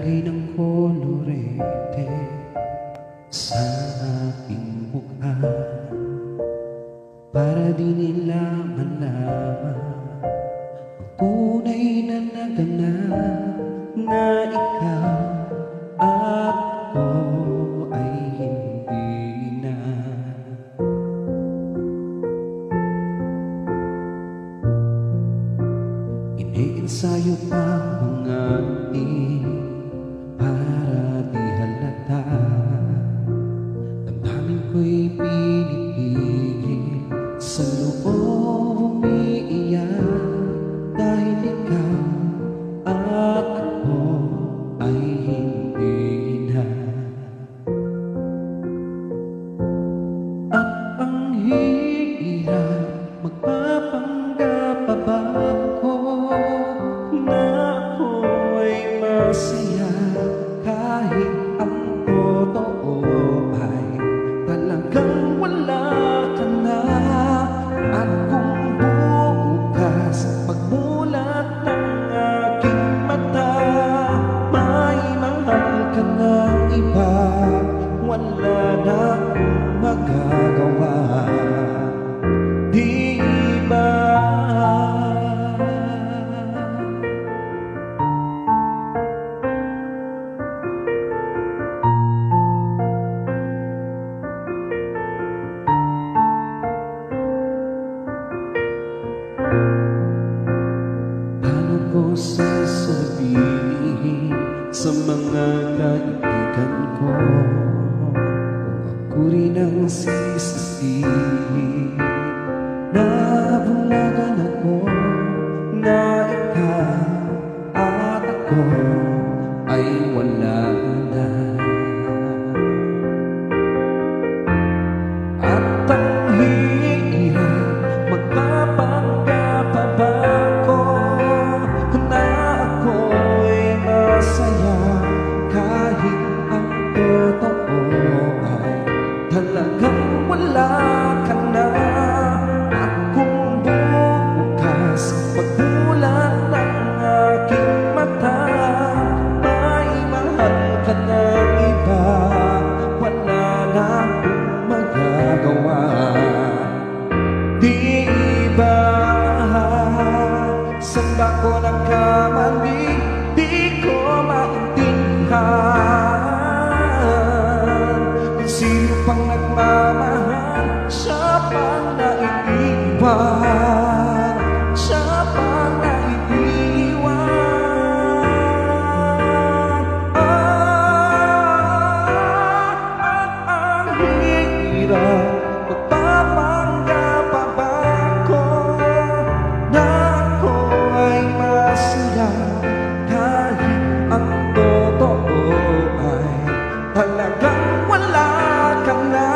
Naglagay ng kolorete sa aking mukha para di nila malaman ang tunay na naganap na ikaw at ako ay hindi na. Iniensayo pa mga para di halata. Damdamin ko'y pinipigil, sa loob umiiyak dahil ikaw at ako ay hindi na. At ang hirap, magpapanggap pa ba ako na ako ay masaya kahit ang totoo ay talagang wala ka na. At kung bukas pagmulat ng aking mata may mahal ka ng iba, wala na akong magagawa, di ba? Paano ko sasabihin sa mga kaibigan ko kung ako rin ang sisisihin na bulagan ako, na ikaw at ako ay wala na. At ang hirap, magpapanggap pa ba ako na ako ay masaya kahit ang totoo ay talagang wala ka na. At kung bukas pagmulat ng aking mata may mahal ka ng iba, wala na akong magagawa, di ba? Saan ba ko nagkamali? Di ko maintindihan kung sino pang nagmamahal, siya pang naiiwan, siya pang naiiwan. Ang hirap, magpapanggap pa ba ako na ako ay masaya kahit ang totoo ay talagang wala ka na.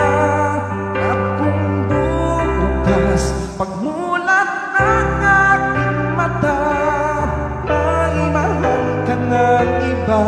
At kung bukas pagmulat ng aking mata may mahal ka ng iba,